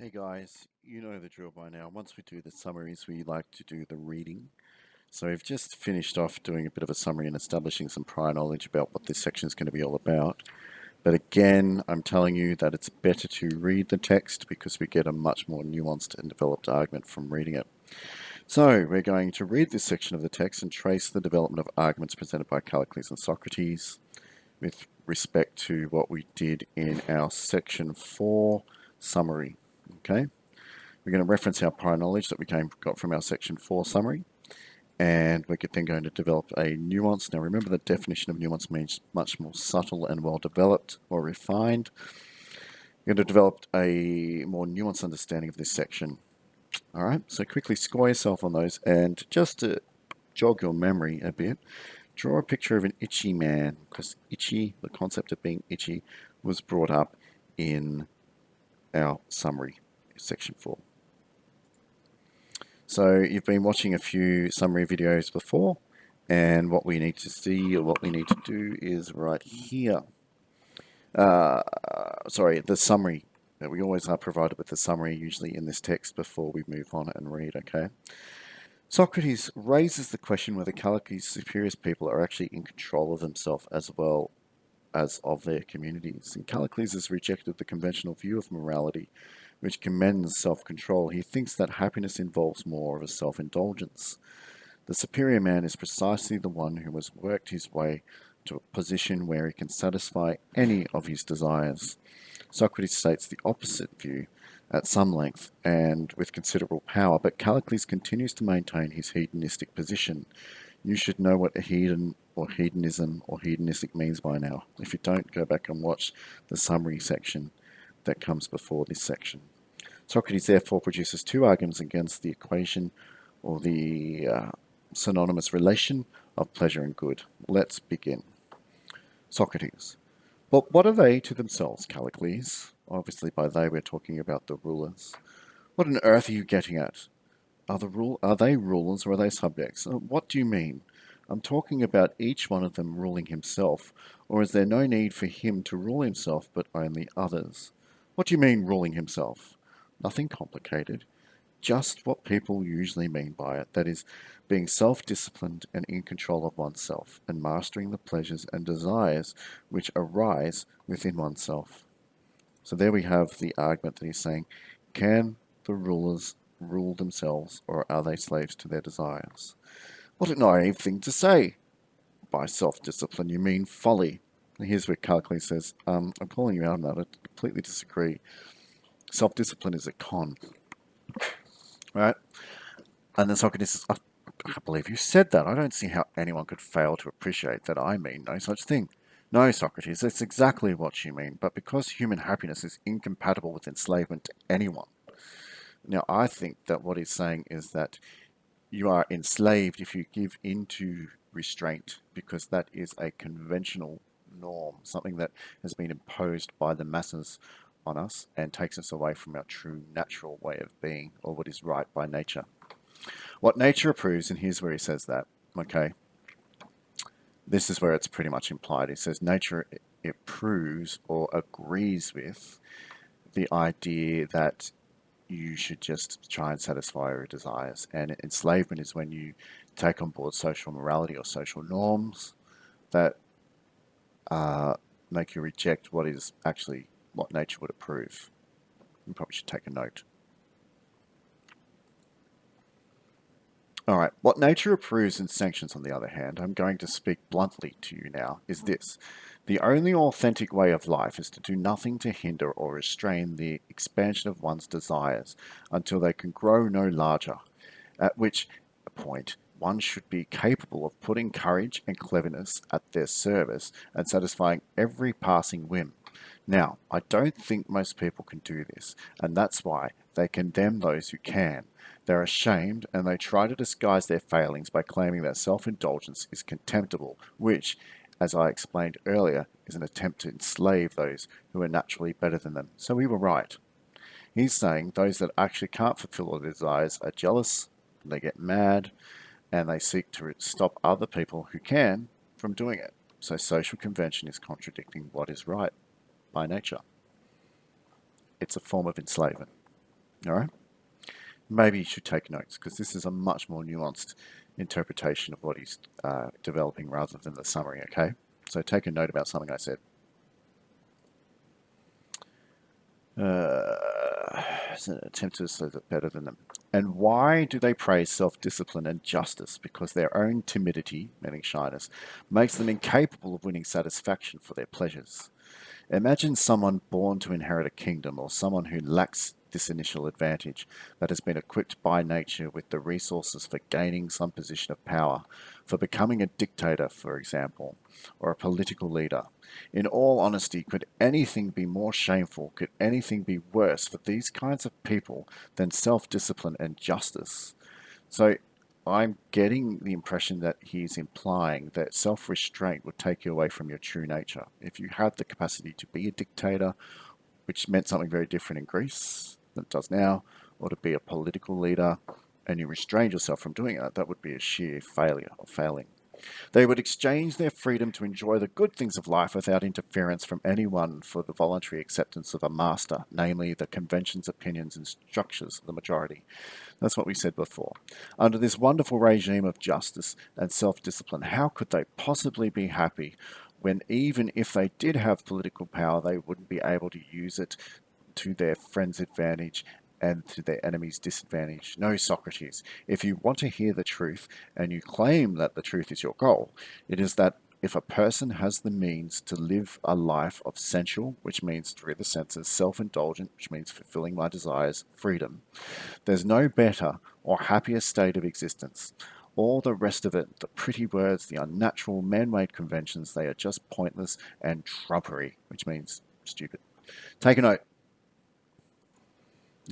Hey guys, you know the drill by now. Once we do the summaries, we like to do the reading. So we've just finished off doing a bit of a summary and establishing some prior knowledge about what this section is going to be all about. But again, I'm telling you that it's better to read the text because we get a much more nuanced and developed argument from reading it. So we're going to read this section of the text and trace the development of arguments presented by Callicles and Socrates with respect to what we did in our section 4 summary. Okay? We're going to reference our prior knowledge that we got from our section 4 summary, and we're then going to develop a nuance. Now remember, the definition of nuance means much more subtle and well developed or refined. We're going to develop a more nuanced understanding of this section. All right, so quickly score yourself on those, and just to jog your memory a bit, draw a picture of an itchy man, because itchy, the concept of being itchy, was brought up in our summary, section 4. So you've been watching a few summary videos before, and what we need to see or what we need to do is right here. Sorry, the summary. We always are provided with the summary, usually in this text, before we move on and read, okay? Socrates raises the question whether Callicles' superior people are actually in control of themselves as well as of their communities. And Callicles has rejected the conventional view of morality, which commends self-control. He thinks that happiness involves more of a self-indulgence. The superior man is precisely the one who has worked his way to a position where he can satisfy any of his desires. Socrates states the opposite view at some length and with considerable power, but Callicles continues to maintain his hedonistic position. You should know what a hedon or hedonism or hedonistic means by now. If you don't, go back and watch the summary section that comes before this section. Socrates therefore produces two arguments against the equation or the synonymous relation of pleasure and good. Let's begin. Socrates. But what are they to themselves, Callicles? Obviously, by they we're talking about the rulers. What on earth are you getting at? Are they rulers or are they subjects? What do you mean? I'm talking about each one of them ruling himself, or is there no need for him to rule himself but only others? What do you mean ruling himself? Nothing complicated. Just what people usually mean by it, that is, being self-disciplined and in control of oneself, and mastering the pleasures and desires which arise within oneself. So there we have the argument that he's saying, can the rulers rule themselves, or are they slaves to their desires? What a naive thing to say. By self-discipline, you mean folly. And here's where Callicles says, I'm calling you out on that. I completely disagree. Self-discipline is a con, right? And then Socrates says, I can't believe you said that. I don't see how anyone could fail to appreciate that I mean no such thing. No, Socrates, that's exactly what you mean, but because human happiness is incompatible with enslavement to anyone. Now, I think that what he's saying is that you are enslaved if you give into restraint, because that is a conventional norm, something that has been imposed by the masses on us and takes us away from our true natural way of being, or what is right by nature. What nature approves, and here's where he says that, okay, this is where it's pretty much implied. He says nature approves or agrees with the idea that you should just try and satisfy your desires. And enslavement is when you take on board social morality or social norms that uh, make you reject what is actually what nature would approve. You probably should take a note. All right, what nature approves and sanctions, on the other hand, I'm going to speak bluntly to you now, is this. The only authentic way of life is to do nothing to hinder or restrain the expansion of one's desires until they can grow no larger, at which point one should be capable of putting courage and cleverness at their service and satisfying every passing whim. Now, I don't think most people can do this, and that's why they condemn those who can. They're ashamed and they try to disguise their failings by claiming that self-indulgence is contemptible, which, as I explained earlier, is an attempt to enslave those who are naturally better than them. So we were right. He's saying those that actually can't fulfill their desires are jealous, they get mad, and they seek to stop other people who can from doing it. So social convention is contradicting what is right by nature. It's a form of enslavement. All right. Maybe you should take notes because this is a much more nuanced interpretation of what he's developing rather than the summary, okay? So take a note about something I said. It's an attempt to say that better than them. And why do they praise self-discipline and justice? Because their own timidity, meaning shyness, makes them incapable of winning satisfaction for their pleasures. Imagine someone born to inherit a kingdom or someone who lacks this initial advantage that has been equipped by nature with the resources for gaining some position of power, for becoming a dictator, for example, or a political leader. In all honesty, could anything be more shameful? Could anything be worse for these kinds of people than self discipline and justice? So I'm getting the impression that he's implying that self restraint would take you away from your true nature. If you had the capacity to be a dictator, which meant something very different in Greece than it does now, or to be a political leader, and you restrained yourself from doing it, that would be a sheer failure or failing. They would exchange their freedom to enjoy the good things of life without interference from anyone for the voluntary acceptance of a master, namely the conventions, opinions, and structures of the majority. That's what we said before. Under this wonderful regime of justice and self discipline, how could they possibly be happy when, even if they did have political power, they wouldn't be able to use it to their friends' advantage and to their enemies' disadvantage? No, Socrates, if you want to hear the truth and you claim that the truth is your goal, it is that if a person has the means to live a life of sensual, which means through the senses, self indulgent, which means fulfilling my desires, freedom, there's no better or happier state of existence. All the rest of it, the pretty words, the unnatural man-made conventions, they are just pointless and trumpery, which means stupid. Take a note.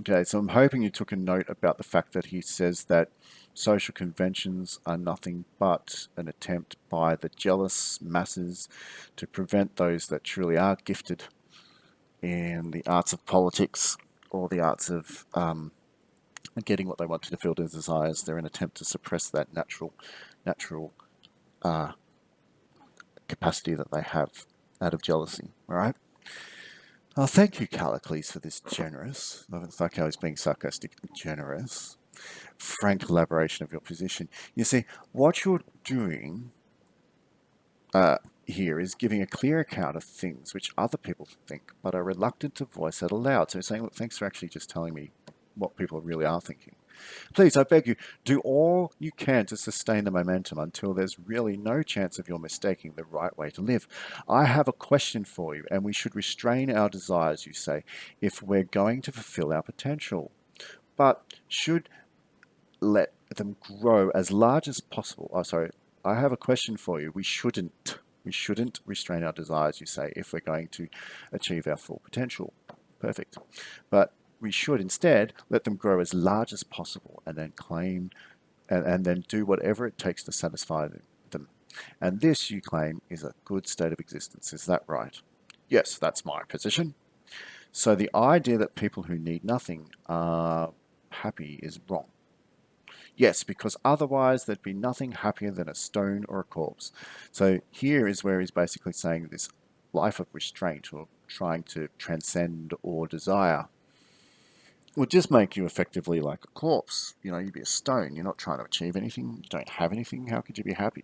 Okay, so I'm hoping you took a note about the fact that he says that social conventions are nothing but an attempt by the jealous masses to prevent those that truly are gifted in the arts of politics or the arts of getting what they want to fulfill their desires. They're an attempt to suppress that natural uh, capacity that they have out of jealousy. All right. Oh, thank you, Callicles, for this generous. It's like I was being sarcastic, generous, frank elaboration of your position. You see, what you're doing here is giving a clear account of things which other people think but are reluctant to voice out aloud. So saying, look, thanks for actually just telling me what people really are thinking. Please, I beg you, do all you can to sustain the momentum until there's really no chance of your mistaking the right way to live. I have a question for you, and we should restrain our desires, you say, if we're going to fulfill our potential, but should let them grow as large as possible. Oh, sorry. I have a question for you. We shouldn't restrain our desires, you say, if we're going to achieve our full potential. Perfect. But we should instead let them grow as large as possible and then claim and then do whatever it takes to satisfy them. And this, you claim, is a good state of existence. Is that right? Yes, that's my position. So the idea that people who need nothing are happy is wrong. Yes, because otherwise there'd be nothing happier than a stone or a corpse. So here is where he's basically saying this life of restraint or trying to transcend or desire would just make you effectively like a corpse. You know, you'd be a stone. You're not trying to achieve anything. You don't have anything. How could you be happy?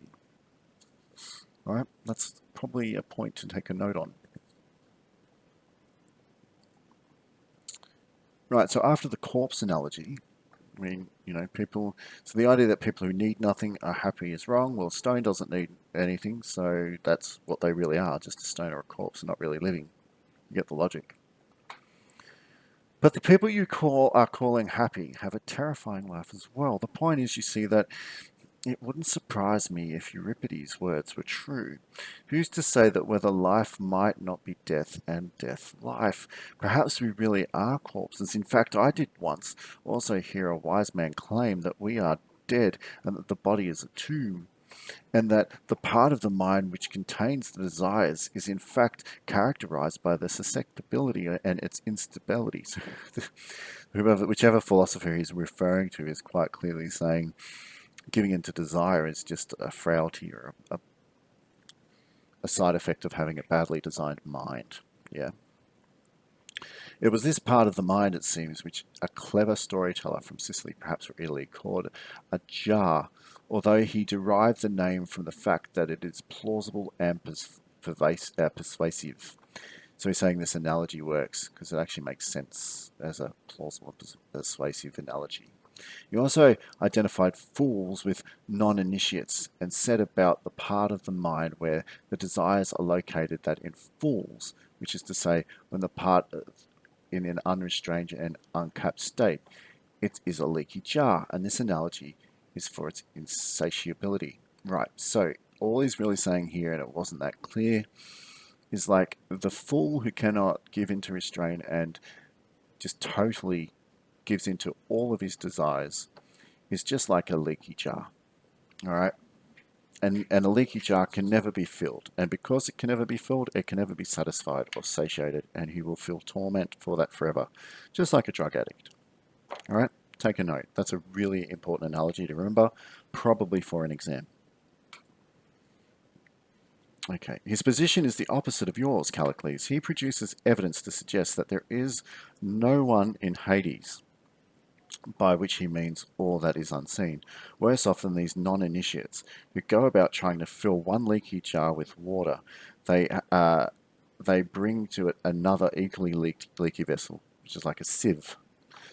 All right, that's probably a point to take a note on. Right, so after the corpse analogy, I mean, you know, people. So the idea that people who need nothing are happy is wrong. Well, stone doesn't need anything, so that's what they really are, just a stone or a corpse, and not really living. You get the logic. But the people you are calling happy have a terrifying life as well. The point is, you see, that it wouldn't surprise me if Euripides' words were true. Who's to say that whether life might not be death and death life? Perhaps we really are corpses. In fact, I did once also hear a wise man claim that we are dead and that the body is a tomb, and that the part of the mind which contains the desires is in fact characterized by the susceptibility and its instability. So whichever philosopher he's referring to is quite clearly saying giving into desire is just a frailty or a side effect of having a badly designed mind. Yeah. It was this part of the mind, it seems, which a clever storyteller from Sicily, perhaps or Italy, called a jar, although he derived the name from the fact that it is plausible and persuasive. So he's saying this analogy works because it actually makes sense as a plausible, persuasive analogy. He also identified fools with non-initiates and said about the part of the mind where the desires are located that in fools, which is to say, when the part in an unrestrained and uncapped state, it is a leaky jar, and this analogy is for its insatiability. Right, so all he's really saying here, and it wasn't that clear, is like the fool who cannot give into restraint and just totally gives into all of his desires is just like a leaky jar. All right. And a leaky jar can never be filled. And because it can never be filled, it can never be satisfied or satiated. And he will feel torment for that forever, just like a drug addict. All right. Take a note. That's a really important analogy to remember, probably for an exam. Okay. His position is the opposite of yours, Callicles. He produces evidence to suggest that there is no one in Hades, by which he means all that is unseen, worse off than these non-initiates who go about trying to fill one leaky jar with water. They they bring to it another equally leaky vessel, which is like a sieve.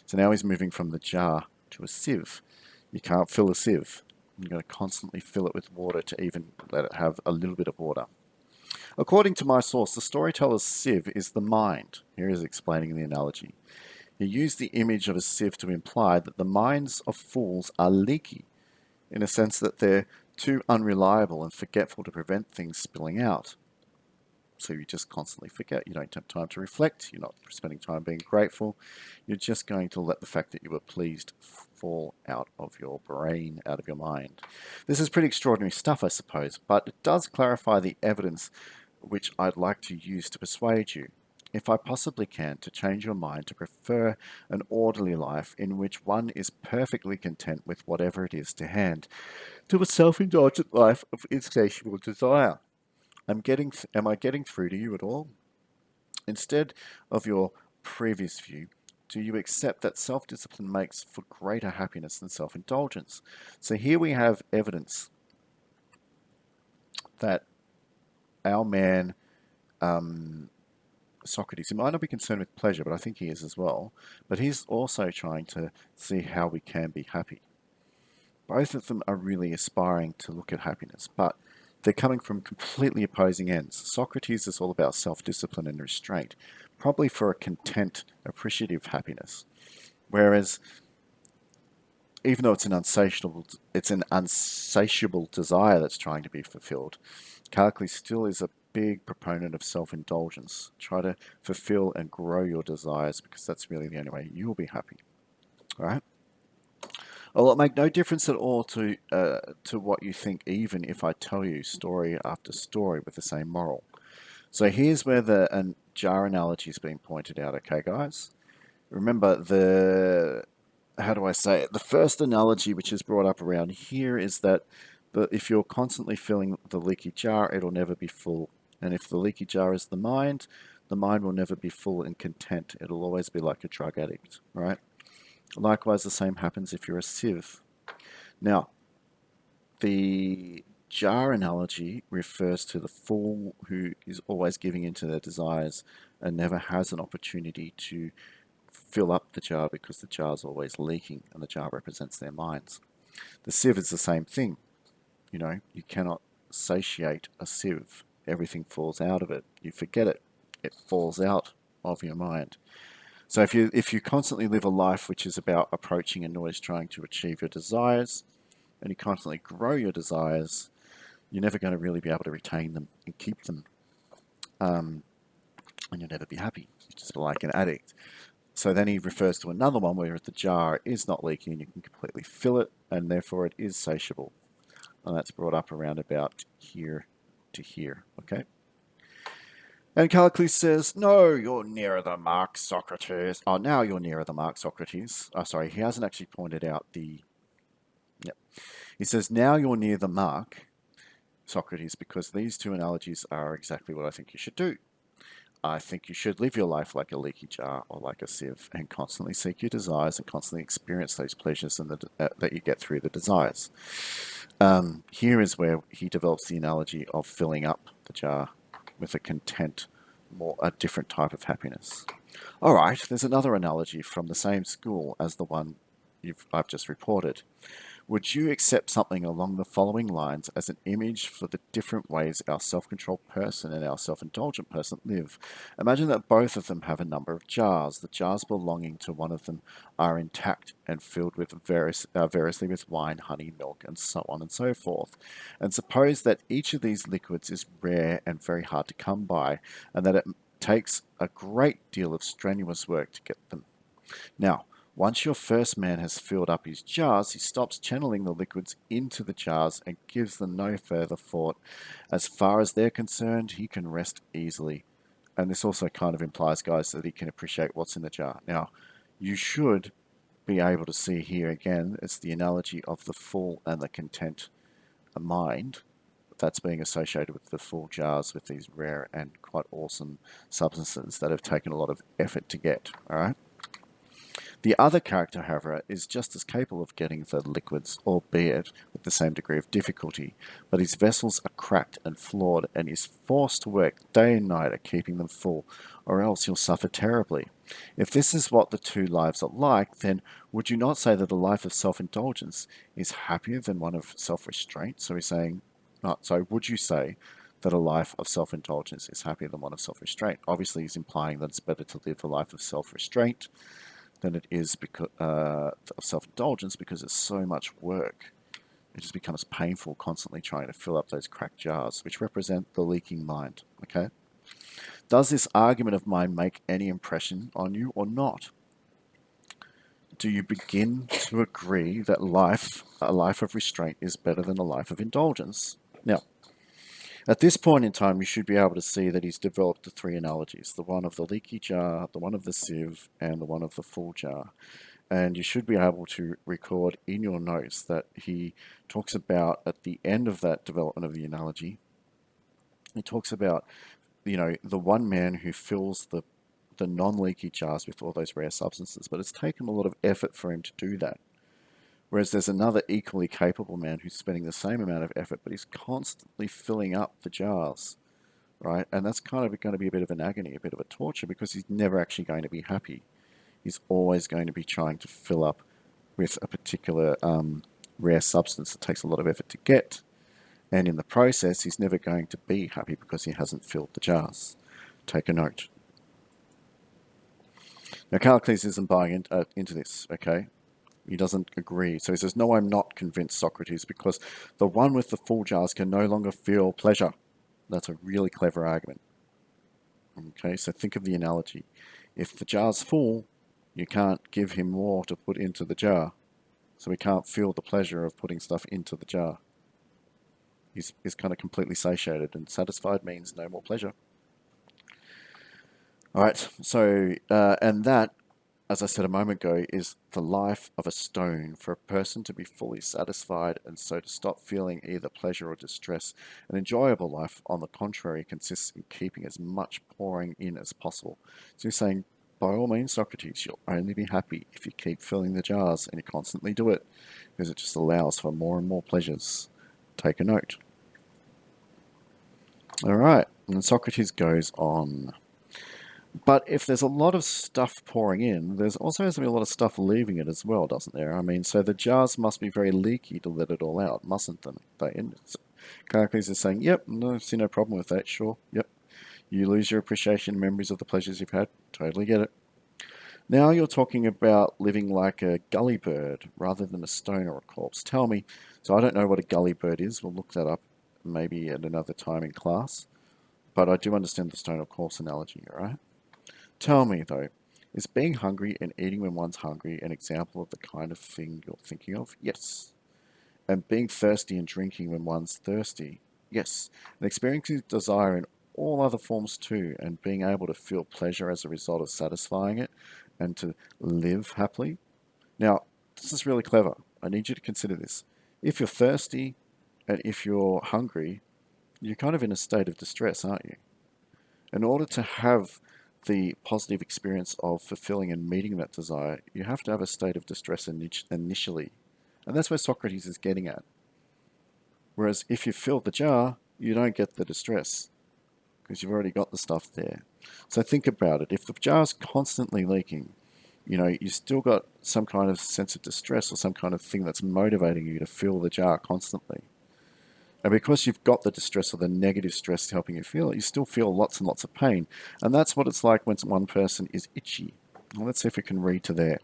So now he's moving from the jar to a sieve. You can't fill a sieve. You've got to constantly fill it with water to even let it have a little bit of water. According to my source, the storyteller's sieve is the mind. Here is explaining the analogy. He used the image of a sieve to imply that the minds of fools are leaky, in a sense that they're too unreliable and forgetful to prevent things spilling out. So you just constantly forget. You don't have time to reflect. You're not spending time being grateful. You're just going to let the fact that you were pleased fall out of your brain, out of your mind. This is pretty extraordinary stuff, I suppose, but it does clarify the evidence which I'd like to use to persuade you, if I possibly can, to change your mind to prefer an orderly life in which one is perfectly content with whatever it is to hand, to a self-indulgent life of insatiable desire. Am I getting through to you at all? Instead of your previous view, do you accept that self-discipline makes for greater happiness than self-indulgence? So here we have evidence that our man Socrates, he might not be concerned with pleasure, but I think he is as well. But he's also trying to see how we can be happy. Both of them are really aspiring to look at happiness, but they're coming from completely opposing ends. Socrates is all about self-discipline and restraint, probably for a content, appreciative happiness. Whereas, even though it's an unsatiable desire that's trying to be fulfilled, Callicles still is a big proponent of self-indulgence. Try to fulfill and grow your desires because that's really the only way you'll be happy. All right. Well, it'll make no difference at all to what you think, even if I tell you story after story with the same moral. So here's where the jar analogy is being pointed out. Okay, guys. Remember the how do I say it? The first analogy which is brought up around here is that if you're constantly filling the leaky jar, it'll never be full. And if the leaky jar is the mind will never be full and content. It'll always be like a drug addict, right? Likewise, the same happens if you're a sieve. Now, the jar analogy refers to the fool who is always giving into their desires and never has an opportunity to fill up the jar because the jar is always leaking and the jar represents their minds. The sieve is the same thing. You know, you cannot satiate a sieve. Everything falls out of it. You forget it. It falls out of your mind. So if you constantly live a life which is about approaching and always trying to achieve your desires, and you constantly grow your desires, you're never going to really be able to retain them and keep them. And you'll never be happy. You're just like an addict. So then he refers to another one where the jar is not leaking and you can completely fill it, and therefore it is satiable. And that's brought up around about here to here, okay? And Callicles says, no, you're nearer the mark, Socrates. Oh, now you're nearer the mark, Socrates. Oh, sorry, he hasn't actually pointed out the... Yep. He says, now you're near the mark, Socrates, because these two analogies are exactly what I think you should do. I think you should live your life like a leaky jar or like a sieve and constantly seek your desires and constantly experience those pleasures and that you get through the desires. Here is where he develops the analogy of filling up the jar with a content, a different type of happiness. All right, there's another analogy from the same school as the one I've just reported. Would you accept something along the following lines as an image for the different ways our self-controlled person and our self-indulgent person live? Imagine that both of them have a number of jars. The jars belonging to one of them are intact and filled with variously with wine, honey, milk, and so on and so forth. And suppose that each of these liquids is rare and very hard to come by, and that it takes a great deal of strenuous work to get them. Now, once your first man has filled up his jars, he stops channeling the liquids into the jars and gives them no further thought. As far as they're concerned, he can rest easily. And this also kind of implies, guys, that he can appreciate what's in the jar. Now, you should be able to see here again, it's the analogy of the full and the content mind that's being associated with the full jars with these rare and quite awesome substances that have taken a lot of effort to get. All right. The other character, however, is just as capable of getting the liquids, albeit with the same degree of difficulty, but his vessels are cracked and flawed, and he's forced to work day and night at keeping them full, or else he'll suffer terribly. If this is what the two lives are like, then would you not say that a life of self-indulgence is happier than one of self-restraint? So he's saying, so would you say that a life of self-indulgence is happier than one of self-restraint? Obviously, he's implying that it's better to live a life of self-restraint than it is because of self-indulgence, because it's so much work. It just becomes painful constantly trying to fill up those cracked jars, which represent the leaking mind. Okay? Does this argument of mine make any impression on you or not? Do you begin to agree that a life of restraint, is better than a life of indulgence? Now, at this point in time, you should be able to see that he's developed the three analogies, the one of the leaky jar, the one of the sieve, and the one of the full jar. And you should be able to record in your notes that he talks about, at the end of that development of the analogy, he talks about, the one man who fills the non-leaky jars with all those rare substances, but it's taken a lot of effort for him to do that. Whereas there's another equally capable man who's spending the same amount of effort, but he's constantly filling up the jars, right? And that's kind of going to be a bit of an agony, a bit of a torture, because he's never actually going to be happy. He's always going to be trying to fill up with a particular rare substance that takes a lot of effort to get. And in the process, he's never going to be happy because he hasn't filled the jars. Take a note. Now, Callicles isn't buying into this, okay? He doesn't agree. So he says, no, I'm not convinced, Socrates, because the one with the full jars can no longer feel pleasure. That's a really clever argument. Okay, so think of the analogy. If the jar's full, you can't give him more to put into the jar. So he can't feel the pleasure of putting stuff into the jar. He's kind of completely satiated, and satisfied means no more pleasure. All right, so, and that, as I said a moment ago, is the life of a stone. For a person to be fully satisfied and so to stop feeling either pleasure or distress. An enjoyable life, on the contrary, consists in keeping as much pouring in as possible. So he's saying, by all means, Socrates, you'll only be happy if you keep filling the jars, and you constantly do it, because it just allows for more and more pleasures. Take a note. All right, and Socrates goes on. But if there's a lot of stuff pouring in, there's also has to be a lot of stuff leaving it as well, doesn't there? I mean, so the jars must be very leaky to let it all out, mustn't they? Callicles is saying, yep, no, see no problem with that, sure, yep. You lose your appreciation and memories of the pleasures you've had, totally get it. Now you're talking about living like a gully bird rather than a stone or a corpse. Tell me, so I don't know what a gully bird is, we'll look that up maybe at another time in class, but I do understand the stone or corpse analogy, all right? Tell me, though, is being hungry and eating when one's hungry an example of the kind of thing you're thinking of? Yes. And being thirsty and drinking when one's thirsty? Yes. And experiencing desire in all other forms too, and being able to feel pleasure as a result of satisfying it and to live happily? Now, this is really clever. I need you to consider this. If you're thirsty and if you're hungry, you're kind of in a state of distress, aren't you? In order to have the positive experience of fulfilling and meeting that desire, you have to have a state of distress initially. And that's where Socrates is getting at. Whereas if you fill the jar, you don't get the distress because you've already got the stuff there. So think about it. If the jar's constantly leaking, you still got some kind of sense of distress or some kind of thing that's motivating you to fill the jar constantly. And because you've got the distress or the negative stress helping you feel it, you still feel lots and lots of pain. And that's what it's like when one person is itchy. Well, let's see if we can read to there.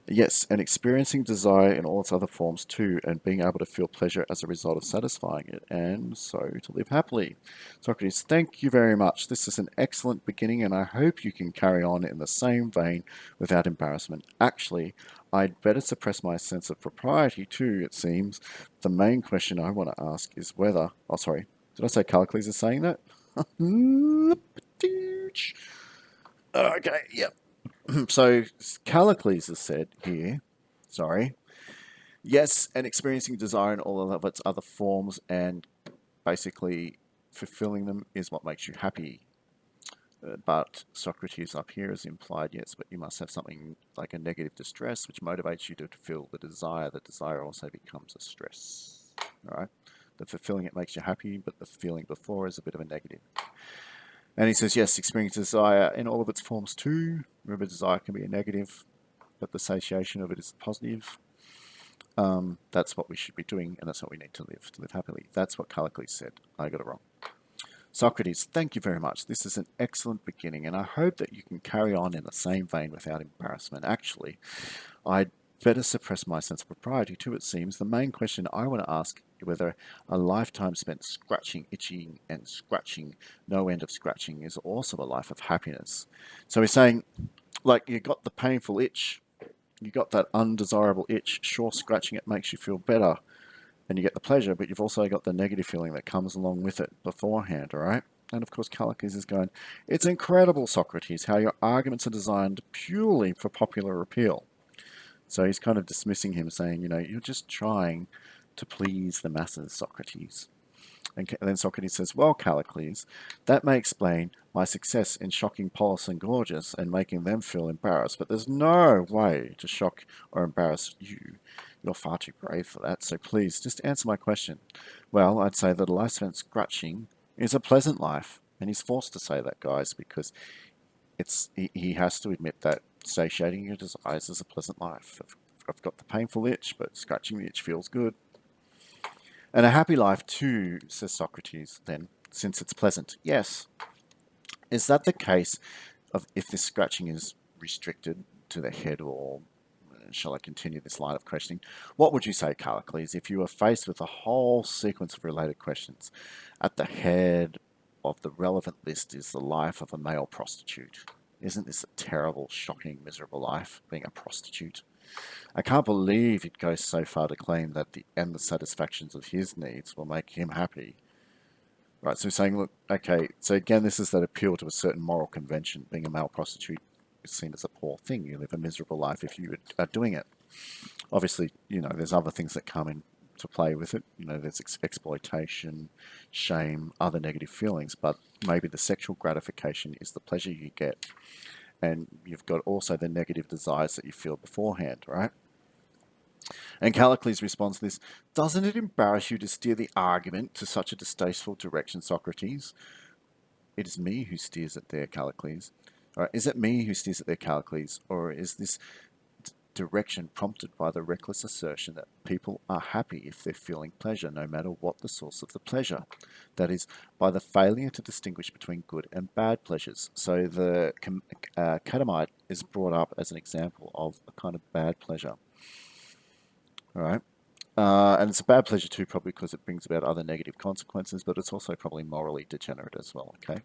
Yes, and experiencing desire in all its other forms too, and being able to feel pleasure as a result of satisfying it, and so to live happily. Socrates, thank you very much. This is an excellent beginning, and I hope you can carry on in the same vein without embarrassment. Actually, I'd better suppress my sense of propriety too, it seems. The main question I want to ask is whether. Oh, sorry. Did I say Callicles is saying that? Okay, yep. So Callicles has said here, sorry, yes, and experiencing desire in all of its other forms and basically fulfilling them is what makes you happy. But Socrates up here has implied, yes, but you must have something like a negative distress which motivates you to feel the desire. The desire also becomes a stress. All right? The fulfilling it makes you happy, but the feeling before is a bit of a negative. And he says, yes, experience desire in all of its forms too. Remember, desire can be a negative, but the satiation of it is positive. That's what we should be doing, and that's what we need to live happily. That's what Callicles said. I got it wrong. Socrates, thank you very much. This is an excellent beginning, and I hope that you can carry on in the same vein without embarrassment. Actually, I'd better suppress my sense of propriety too, it seems. The main question I want to ask is whether a lifetime spent scratching, itching, and scratching, no end of scratching, is also a life of happiness. So he's saying, like, you got the painful itch, you got that undesirable itch. Sure, scratching it makes you feel better and you get the pleasure, but you've also got the negative feeling that comes along with it beforehand, all right? And of course, Callicles is going, it's incredible, Socrates, how your arguments are designed purely for popular appeal. So he's kind of dismissing him, saying, you're just trying to please the masses, Socrates. And then Socrates says, well, Callicles, that may explain my success in shocking Polus and Gorgias and making them feel embarrassed, but there's no way to shock or embarrass you. You're far too brave for that, so please just answer my question. Well, I'd say that a life spent scratching is a pleasant life, and he's forced to say that, guys, because he has to admit that satiating your desires is a pleasant life. I've got the painful itch, but scratching the itch feels good. And a happy life too, says Socrates, then, since it's pleasant. Yes. Is that the case of if this scratching is restricted to the head, or shall I continue this line of questioning? What would you say, Callicles, if you were faced with a whole sequence of related questions? At the head of the relevant list is the life of a male prostitute. Isn't this a terrible, shocking, miserable life, being a prostitute? I can't believe he'd go so far to claim that the endless satisfactions of his needs will make him happy. Right, so saying, look, okay, so again, this is that appeal to a certain moral convention. Being a male prostitute is seen as a poor thing. You live a miserable life if you are doing it. Obviously, there's other things that come into play with it. There's exploitation, shame, other negative feelings, but maybe the sexual gratification is the pleasure you get. And you've got also the negative desires that you feel beforehand, right? And Callicles responds to this, doesn't it embarrass you to steer the argument to such a distasteful direction, Socrates? It is me who steers it there, Callicles. Or is it me who steers it there, Callicles? Or is this direction prompted by the reckless assertion that people are happy if they're feeling pleasure, no matter what the source of the pleasure? That is, by the failure to distinguish between good and bad pleasures. So the catamite is brought up as an example of a kind of bad pleasure. All right. And it's a bad pleasure too, probably because it brings about other negative consequences, but it's also probably morally degenerate as well, okay?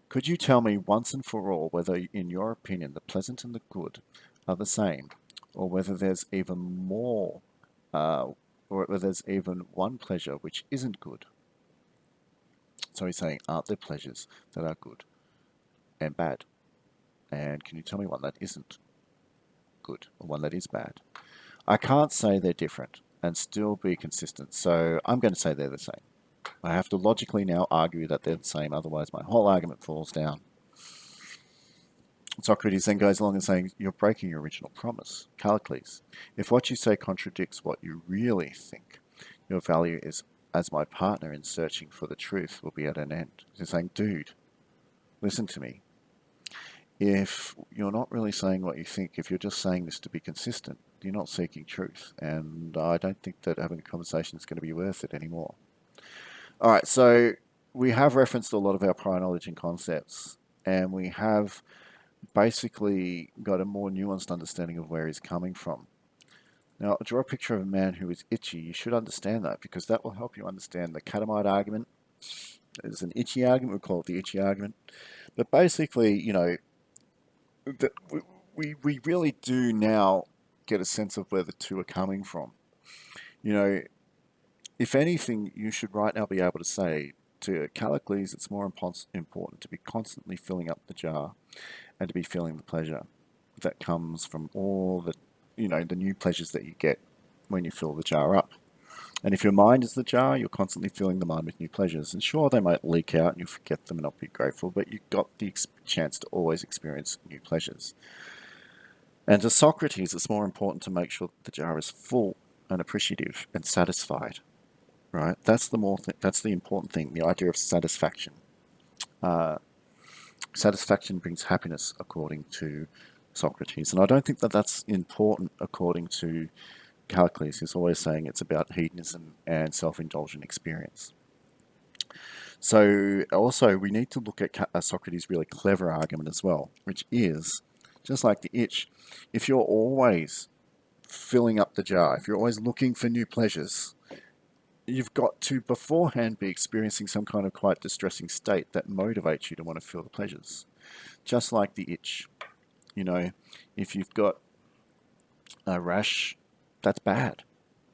Could you tell me once and for all whether, in your opinion, the pleasant and the good are the same, or whether there's even more, or whether there's even one pleasure which isn't good? So he's saying, aren't there pleasures that are good and bad? And can you tell me one that isn't good, or one that is bad? I can't say they're different and still be consistent, so I'm going to say they're the same. I have to logically now argue that they're the same, otherwise my whole argument falls down. Socrates then goes along and saying, you're breaking your original promise. Callicles, if what you say contradicts what you really think, your value is as my partner in searching for the truth will be at an end. He's saying, dude, listen to me. If you're not really saying what you think, if you're just saying this to be consistent, you're not seeking truth. And I don't think that having a conversation is going to be worth it anymore. All right, so we have referenced a lot of our prior knowledge and concepts, and we have basically got a more nuanced understanding of where he's coming from. Now, I'll draw a picture of a man who is itchy. You should understand that because that will help you understand the catamite argument. It's an itchy argument. We call it the itchy argument. But basically, that we really do now get a sense of where the two are coming from. You know, if anything, you should right now be able to say to Callicles, it's more important to be constantly filling up the jar and to be feeling the pleasure that comes from all the new pleasures that you get when you fill the jar up. And if your mind is the jar, you're constantly filling the mind with new pleasures. And sure, they might leak out and you'll forget them and not be grateful, but you've got the chance to always experience new pleasures. And to Socrates, it's more important to make sure that the jar is full and appreciative and satisfied, right? That's the important thing, the idea of satisfaction. Satisfaction brings happiness, according to Socrates. And I don't think that that's important according to Callicles. He's always saying it's about hedonism and self-indulgent experience. So also we need to look at Socrates' really clever argument as well, which is, just like the itch, if you're always filling up the jar, if you're always looking for new pleasures, you've got to beforehand be experiencing some kind of quite distressing state that motivates you to want to feel the pleasures. Just like the itch. If you've got a rash, that's bad.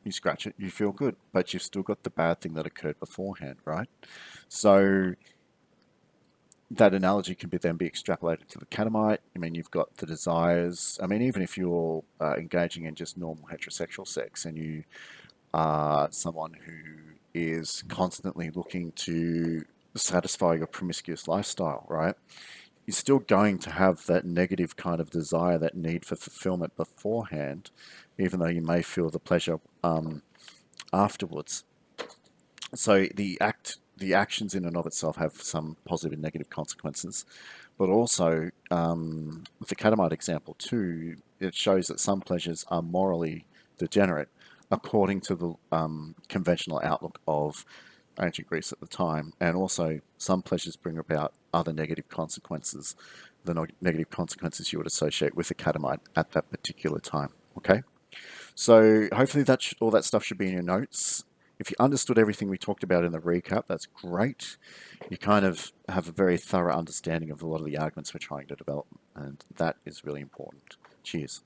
You scratch it, you feel good, but you've still got the bad thing that occurred beforehand, right? So that analogy can then be extrapolated to the catamite. I mean, you've got the desires. I mean, even if you're engaging in just normal heterosexual sex and you are someone who is constantly looking to satisfy your promiscuous lifestyle, right? You're still going to have that negative kind of desire, that need for fulfillment beforehand, even though you may feel the pleasure afterwards. So the actions in and of itself have some positive and negative consequences, but also with the catamite example too, it shows that some pleasures are morally degenerate, according to the conventional outlook of ancient Greece at the time, and also some pleasures bring about other negative consequences, the negative consequences you would associate with a catamite at that particular time. Okay, so hopefully all that stuff should be in your notes. If you understood everything we talked about in the recap, that's great. You kind of have a very thorough understanding of a lot of the arguments we're trying to develop, and that is really important. Cheers.